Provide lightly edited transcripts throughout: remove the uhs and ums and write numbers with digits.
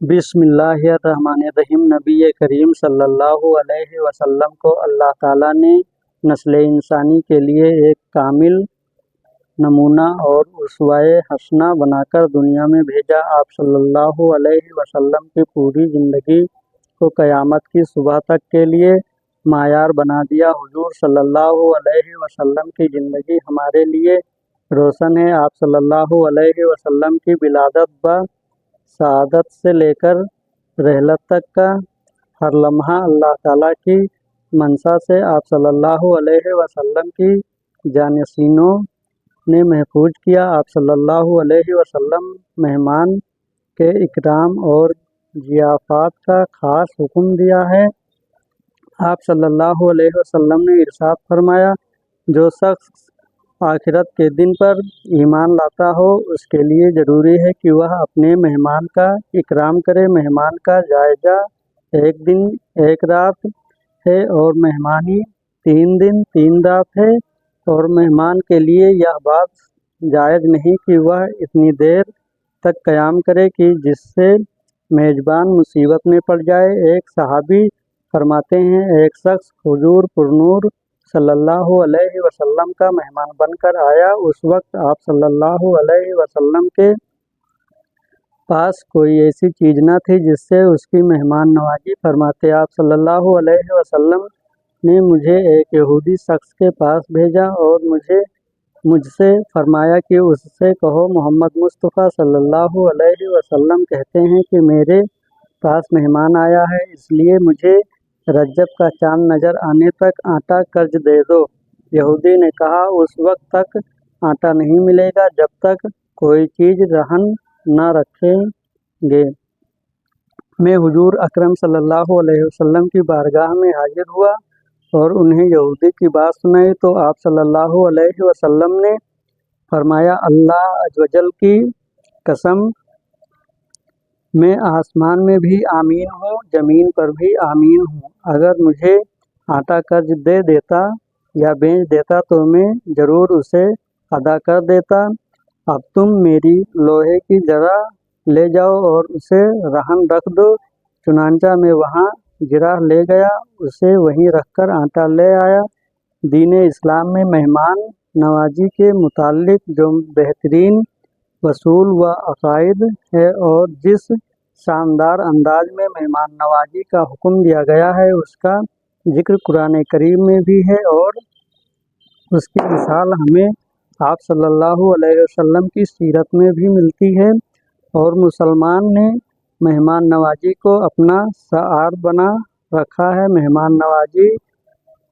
बिस्मिल्लाहिर्रहमानिर्रहीम। नबी करीम सल्लल्लाहु अलैहि वसल्लम को अल्लाह ताला ने नस्ल इंसानी के लिए एक कामिल नमूना और उसवाए हसना बनाकर दुनिया में भेजा। आप सल्लल्लाहु अलैहि वसल्लम की पूरी ज़िंदगी को क़यामत की सुबह तक के लिए मायार बना दिया। हुजूर सल्लल्लाहु अलैहि वसल्लम की ज़िंदगी हमारे लिए रोशन है। आप सल्लल्लाहु अलैहि वसल्लम की विलादत व शहादत से लेकर रहलत तक का हर लम्हा अल्लाह ताला की मंशा से आप सल्लल्लाहु अलैहि वसल्लम की जानशीनों ने महफूज किया। आप सल्लल्लाहु अलैहि वसल्लम मेहमान के इकराम और ज़ियाफ़त का ख़ास हुक्म दिया है। आप सल्लल्लाहु अलैहि वसल्लम ने इरशाद फरमाया, जो शख्स आखिरत के दिन पर ईमान लाता हो उसके लिए ज़रूरी है कि वह अपने मेहमान का इकराम करे। मेहमान का जायज़ा एक दिन एक रात है और मेहमानी 3 दिन 3 रात है, और मेहमान के लिए यह बात जायज़ नहीं कि वह इतनी देर तक क़याम करे कि जिससे मेज़बान मुसीबत में पड़ जाए। एक सहाबी फरमाते हैं, एक शख्स हुजूर पुरनूर सल्लल्लाहु अलैहि वसल्लम का मेहमान बनकर आया। उस वक्त आप सल्लल्लाहु अलैहि वसल्लम के पास कोई ऐसी चीज़ न थी जिससे उसकी मेहमान नवाजी फरमाते। आप सल्लल्लाहु अलैहि वसल्लम ने मुझे एक यहूदी शख्स के पास भेजा और मुझसे फरमाया कि उससे कहो, मोहम्मद मुस्तफ़ा सल्लल्लाहु अलैहि वसल्लम कहते हैं कि मेरे पास मेहमान आया है, इसलिए मुझे रजब का चाँद नज़र आने तक आटा कर्ज दे दो। यहूदी ने कहा, उस वक्त तक आटा नहीं मिलेगा जब तक कोई चीज़ रहन न रखेंगे। मैं हुजूर अकरम सल्लल्लाहु अलैहि वसल्लम की बारगाह में हाजिर हुआ और उन्हें यहूदी की बात सुनाई तो आप सल्लल्लाहु अलैहि वसल्लम ने फरमाया, अल्लाह अज़्वजल की कसम, मैं आसमान में भी आमीन हूँ, ज़मीन पर भी आमीन हूँ। अगर मुझे आटा कर्ज दे देता या बेच देता तो मैं ज़रूर उसे अदा कर देता। अब तुम मेरी लोहे की जरा ले जाओ और उसे रहन रख दो। चुनांचा मैं वहाँ गिरा ले गया, उसे वहीं रखकर आटा ले आया। दीन इस्लाम में मेहमान नवाजी के मुताल्लिक जो बेहतरीन वसूल व अकायद है और जिस शानदार अंदाज में मेहमान नवाजी का हुक्म दिया गया है उसका जिक्र कुरान करीम में भी है, और उसकी मिसाल हमें आप सल्लल्लाहु अलैहि वसल्लम की सीरत में भी मिलती है। और मुसलमान ने मेहमान नवाजी को अपना शआर बना रखा है। मेहमान नवाजी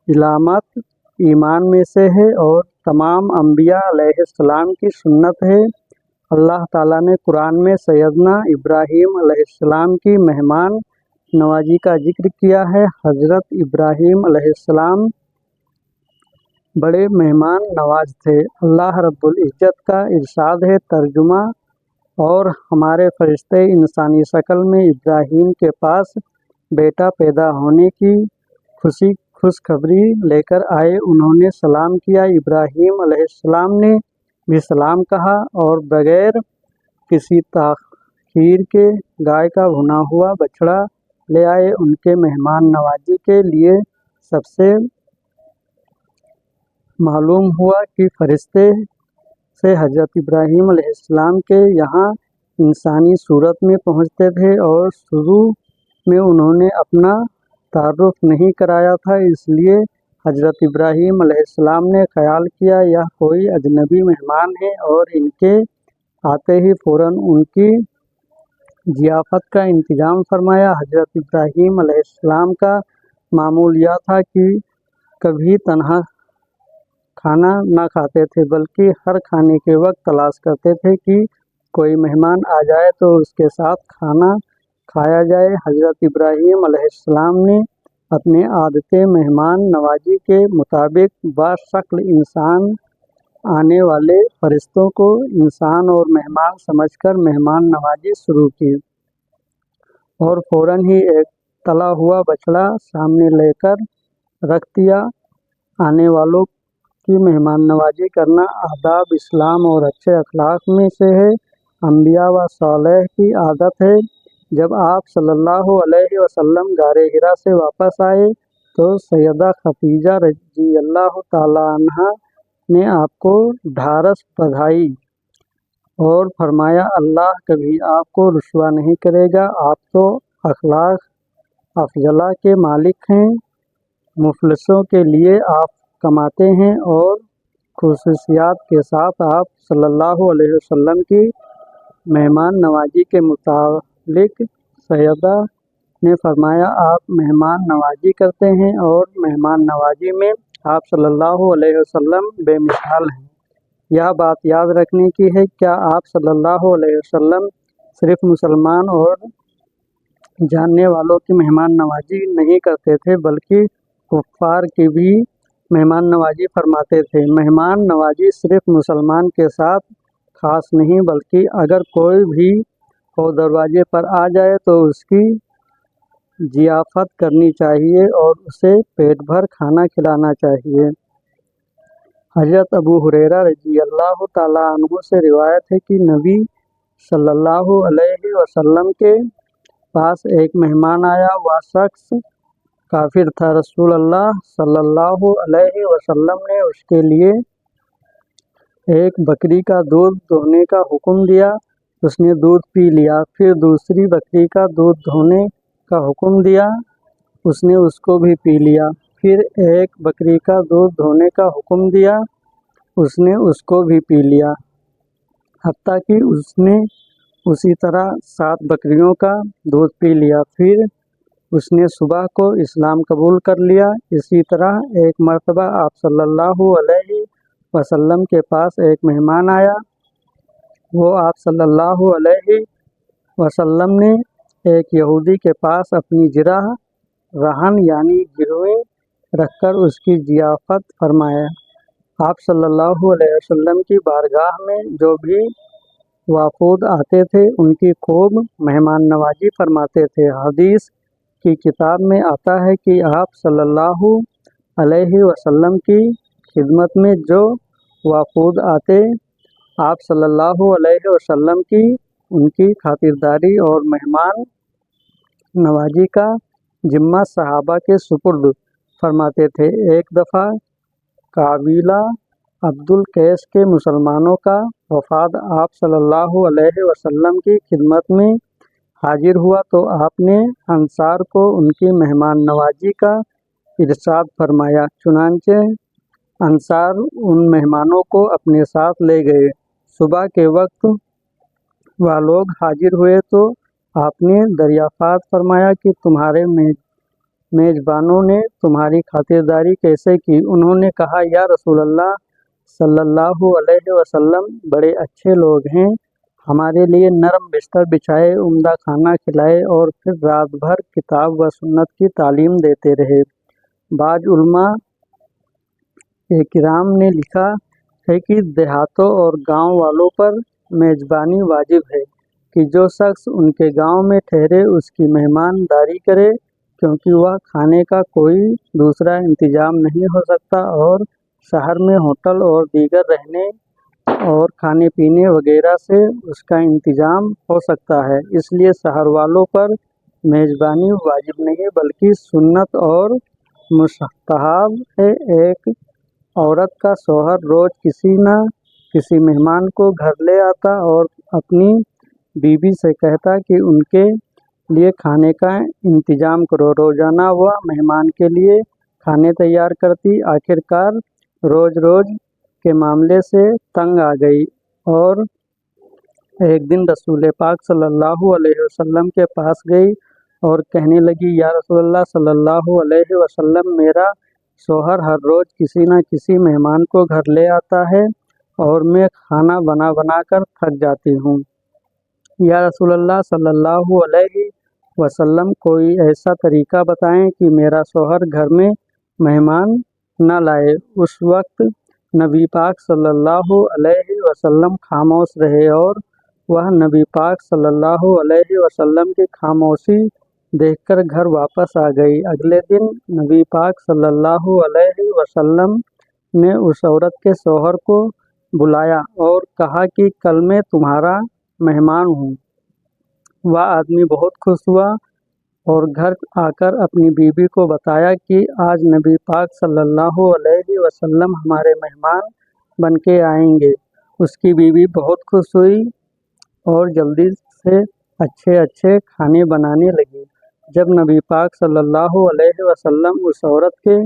इलामत ईमान में से है और तमाम अंबिया अलैहिस्सलाम की सुन्नत है। अल्लाह ताला ने कुरान में सैयदना इब्राहीम अलैहिस्सलाम की मेहमान नवाजी का जिक्र किया है। हज़रत इब्राहीम अलैहिस्सलाम बड़े मेहमान नवाज थे। अल्लाह रब्बुल इज़्ज़त का इरशाद है, तर्जुमा, और हमारे फरिश्ते इंसानी शक्ल में इब्राहीम के पास बेटा पैदा होने की खुशखबरी लेकर आए। उन्होंने सलाम किया। इब्राहीम अलैहिस्सलाम ने भी सलाम कहा और बगैर किसी ताख़ीर के गाय का भुना हुआ बछड़ा ले आए। उनके मेहमान नवाजी के लिए सबसे मालूम हुआ कि फरिश्ते से हज़रत इब्राहीम अलैहिस्सलाम के यहाँ इंसानी सूरत में पहुँचते थे और शुरू में उन्होंने अपना तारुफ नहीं कराया था, इसलिए हज़रत इब्राहीम अलैहिस्सलाम ने ख्याल किया यह कोई अजनबी मेहमान है और इनके आते ही फ़ौरन उनकी ज़ियाफ़त का इंतज़ाम फरमाया। हज़रत इब्राहीम अलैहिस्सलाम का मामूल यह था कि कभी तन्हा खाना न खाते थे, बल्कि हर खाने के वक्त तलाश करते थे कि कोई मेहमान आ जाए तो उसके साथ खाना खाया जाए। हज़रत इब्राहीम अलैहिस्सलाम ने अपने आदते मेहमान नवाजी के मुताबिक बाशक्ल इंसान आने वाले फरिश्तों को इंसान और मेहमान समझकर मेहमान नवाजी शुरू की और फ़ौरन ही एक तला हुआ बछड़ा सामने लेकर रख दिया। आने वालों की मेहमान नवाजी करना आदाब इस्लाम और अच्छे अखलाक में से है। अंबिया व सालेह की आदत है جب آپ صلی اللہ علیہ وسلم غار حرا سے واپس آئے تو سیدہ خدیجہ رضی اللہ تعالیٰ عنہا نے آپ کو ڈھارس بندھائی اور فرمایا اللہ کبھی آپ کو رسوا نہیں کرے گا، آپ تو اخلاق افضلہ کے مالک ہیں، مفلسوں کے لیے آپ کماتے ہیں۔ اور خصوصیات کے ساتھ آپ صلی اللہ علیہ وسلم کی مہمان نوازی کے متعلق سیدہ نے فرمایا آپ مہمان نوازی کرتے ہیں اور مہمان نوازی میں آپ صلی اللہ علیہ وسلم بے مثال ہیں۔ یہ بات یاد رکھنے کی ہے، کیا آپ صلی اللہ علیہ وسلم صرف مسلمان اور جاننے والوں کی مہمان نوازی نہیں کرتے تھے بلکہ کفار کی بھی مہمان نوازی فرماتے تھے۔ مہمان نوازی صرف مسلمان کے ساتھ خاص نہیں بلکہ اگر کوئی بھی ہو دروازے پر آ جائے تو اس کی ضیافت کرنی چاہیے اور اسے پیٹ بھر کھانا کھلانا چاہیے۔ حضرت ابو ہریرہ رضی اللہ تعالیٰ عنہ سے روایت ہے کہ نبی صلی اللہ علیہ وسلم کے پاس ایک مہمان آیا، وہ شخص کافر تھا۔ رسول اللہ صلی اللہ علیہ وسلم نے اس کے لیے ایک بکری کا دودھ دہنے کا حکم دیا، اس نے دودھ پی لیا۔ پھر دوسری بکری کا دودھ دہنے کا حکم دیا، اس نے اس کو بھی پی لیا۔ پھر ایک بکری کا دودھ دہنے کا حکم دیا، اس نے اس کو بھی پی لیا، حتیٰ کہ اس نے اسی طرح 7 بکریوں کا دودھ پی لیا۔ پھر اس نے صبح کو اسلام قبول کر لیا۔ اسی طرح ایک مرتبہ آپ صلی اللہ علیہ وسلم کے پاس ایک مہمان آیا، وہ آپ صلی اللہ علیہ وسلم نے ایک یہودی کے پاس اپنی زرع رہن یعنی گروی رکھ کر اس کی ضیافت فرمایا۔ آپ صلی اللہ علیہ وسلم کی بارگاہ میں جو بھی وافد آتے تھے ان کی خوب مہمان نوازی فرماتے تھے۔ حدیث کی کتاب میں آتا ہے کہ آپ صلی اللہ علیہ وسلم کی خدمت میں جو وافد آتے، آپ صلی اللہ علیہ وسلم کی ان کی خاطرداری اور مہمان نوازی کا ذمہ صحابہ کے سپرد فرماتے تھے۔ ایک دفعہ قبیلہ عبد القیس کے مسلمانوں کا وفد آپ صلی اللہ علیہ وسلم کی خدمت میں حاضر ہوا تو آپ نے انصار کو ان کی مہمان نوازی کا ارشاد فرمایا، چنانچہ انصار ان مہمانوں کو اپنے ساتھ لے گئے۔ صبح کے وقت وہ لوگ حاضر ہوئے تو آپ نے دریافت فرمایا کہ تمہارے میزبانوں نے تمہاری خاطرداری کیسے کی؟ انہوں نے کہا، یا رسول اللہ صلی اللہ علیہ وسلم بڑے اچھے لوگ ہیں، ہمارے لیے نرم بستر بچھائے، عمدہ کھانا کھلائے اور پھر رات بھر کتاب و سنت کی تعلیم دیتے رہے۔ بعض علماء کرام نے لکھا ہے کہ دیہاتوں اور گاؤں والوں پر میزبانی واجب ہے کہ جو شخص ان کے گاؤں میں ٹھہرے اس کی مہمان داری کرے، کیونکہ وہ کھانے کا کوئی دوسرا انتظام نہیں ہو سکتا اور شہر میں ہوٹل اور دیگر رہنے اور کھانے پینے وغیرہ سے اس کا انتظام ہو سکتا ہے، اس لیے شہر والوں پر میزبانی واجب نہیں بلکہ سنت اور مستحب ہے۔ ایک عورت کا شوہر روز کسی نہ کسی مہمان کو گھر لے آتا اور اپنی بیوی سے کہتا کہ ان کے لیے کھانے کا انتظام کرو۔ روزانہ وہ مہمان کے لیے کھانے تیار کرتی۔ آخرکار روز روز کے معاملے سے تنگ آ گئی اور ایک دن رسول پاک صلی اللہ علیہ وسلم کے پاس گئی اور کہنے لگی، یا رسول اللہ صلی اللہ علیہ وسلم میرا شوہر ہر روز کسی نہ کسی مہمان کو گھر لے آتا ہے اور میں کھانا بنا بنا کر تھک جاتی ہوں۔ یا رسول اللہ صلی اللہ علیہ وسلم کوئی ایسا طریقہ بتائیں کہ میرا شوہر گھر میں مہمان نہ لائے۔ اس وقت نبی پاک صلی اللہ علیہ وسلم خاموش رہے اور وہ نبی پاک صلی اللہ علیہ وسلم کی خاموشی دیکھ کر گھر واپس آ گئی۔ اگلے دن نبی پاک صلی اللہ علیہ وسلم نے اس عورت کے شوہر کو بلایا اور کہا کہ کل میں تمہارا مہمان ہوں، वह आदमी बहुत खुश हुआ और घर आकर अपनी बीवी को बताया कि आज नबी पाक सल्लल्लाहु अलैहि वसल्लम हमारे मेहमान बन के आएंगे। उसकी बीवी बहुत खुश हुई और जल्दी से अच्छे अच्छे खाने बनाने लगी। जब नबी पाक सल्लल्लाहु अलैहि वसल्लम उस औरत के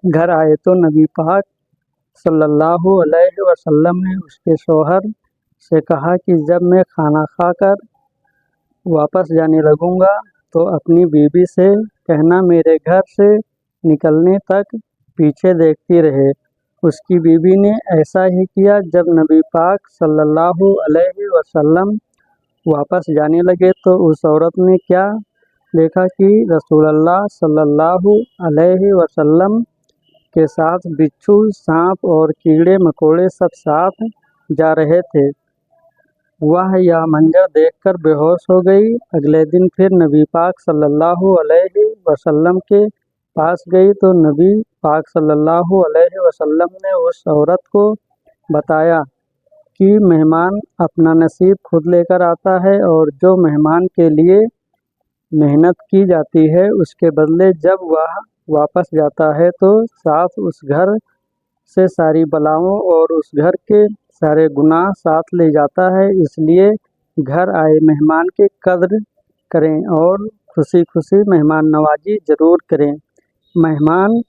घर आए तो नबी पाक सल्लल्लाहु अलैहि वसल्लम ने उसके शौहर से कहा कि जब मैं खाना खाकर वापस जाने लगूंगा तो अपनी बीवी से कहना मेरे घर से निकलने तक पीछे देखती रहे। उसकी बीवी ने ऐसा ही किया। जब नबी पाक सल्लल्लाहु अलैहि वसल्लम वापस जाने लगे तो उस औरत ने क्या देखा कि रसूलुल्लाह सल्लल्लाहु अलैहि वसल्लम के साथ बिच्छू, सांप और कीड़े मकोड़े सब साथ जा रहे थे। वह यह मंजर देखकर बेहोश हो गई। अगले दिन फिर नबी पाक सल्लल्लाहु अलैहि वसल्लम के पास गई तो नबी पाक सल्लल्लाहु अलैहि वसल्लम ने उस औरत को बताया कि मेहमान अपना नसीब खुद लेकर आता है और जो मेहमान के लिए मेहनत की जाती है उसके बदले जब वह वापस जाता है तो साथ उस घर से सारी बलाओं और उस घर के सारे गुनाह साथ ले जाता है। इसलिए घर आए मेहमान की कद्र करें और खुशी खुशी मेहमान नवाजी ज़रूर करें। मेहमान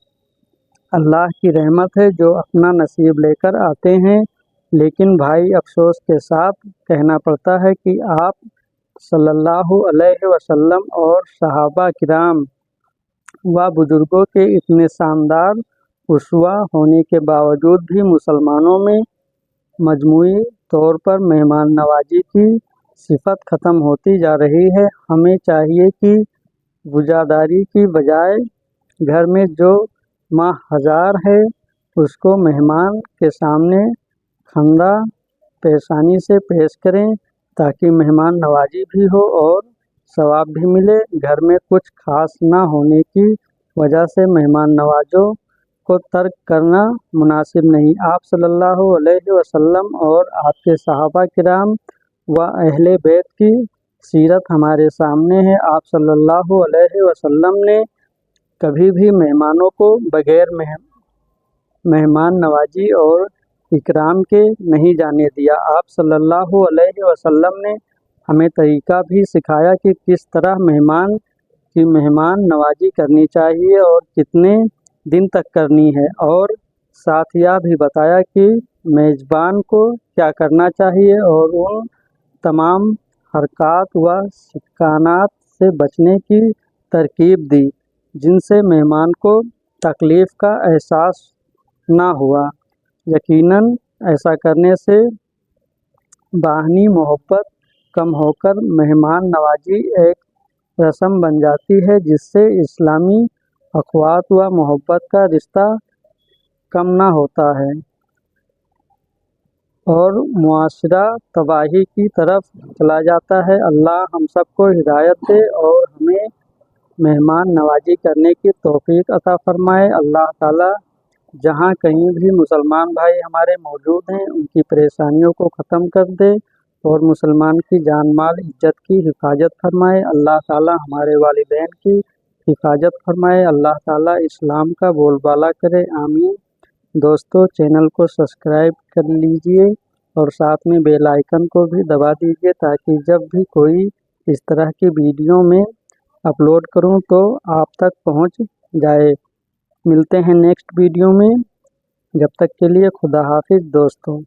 अल्लाह की रहमत है जो अपना नसीब लेकर आते हैं। लेकिन भाई अफसोस के साथ कहना पड़ता है कि आप सल्लल्लाहु अलैहि वसल्लम और सहाबा किराम व बुजुर्गों के इतने शानदार उसवा होने के बावजूद भी मुसलमानों में मजमूई तौर पर मेहमान नवाजी की सिफत ख़त्म होती जा रही है। हमें चाहिए कि गुजादारी की बजाय घर में जो माँ हज़ार है उसको मेहमान के सामने खंदा पेशानी से पेश करें ताकि मेहमान नवाजी भी हो और सवाब भी मिले। घर में कुछ खास ना होने की वजह से मेहमान नवाजों को तर्क करना मुनासिब नहीं। आप सल्लल्लाहु अलैहि वसल्लम और आपके सहाबा किराम व अहले बैत की सीरत हमारे सामने है। आप सल्लल्लाहु अलैहि वसल्लम ने कभी भी मेहमानों को बगैर मेहमान नवाजी और इकराम के नहीं जाने दिया। आप सल्लल्लाहु अलैहि वसल्लम ने हमें तरीका भी सिखाया कि किस तरह मेहमान की मेहमान नवाजी करनी चाहिए और कितने दिन तक करनी है, और साथ यह भी बताया कि मेज़बान को क्या करना चाहिए और उन तमाम हरकत व सिकानात से बचने की तरकीब दी जिनसे मेहमान को तकलीफ़ का एहसास ना हुआ। यकीनन ऐसा करने से बाहनी मोहब्बत कम होकर मेहमान नवाजी एक रस्म बन जाती है जिससे इस्लामी अखवात व मोहब्बत का रिश्ता कम ना होता है और मुआशरा तबाही की तरफ चला जाता है। अल्लाह हम सबको हिदायत दे और हमें मेहमान नवाजी करने की तौफीक अता फरमाए। अल्लाह ताला जहाँ कहीं भी मुसलमान भाई हमारे मौजूद हैं उनकी परेशानियों को ख़त्म कर दे और मुसलमान की जान माल इज्जत की हिफाजत फरमाए। अल्लाह ताला हमारे वालिदैन की हिफाजत फरमाए। अल्लाह ताला इस्लाम का बोलबाला करे, आमीन। दोस्तों, चैनल को सब्सक्राइब कर लीजिए और साथ में बेल आइकन को भी दबा दीजिए ताकि जब भी कोई इस तरह की वीडियो में अपलोड करूं तो आप तक पहुंच जाए। मिलते हैं नेक्स्ट वीडियो में। जब तक के लिए खुदा हाफिज़ दोस्तों।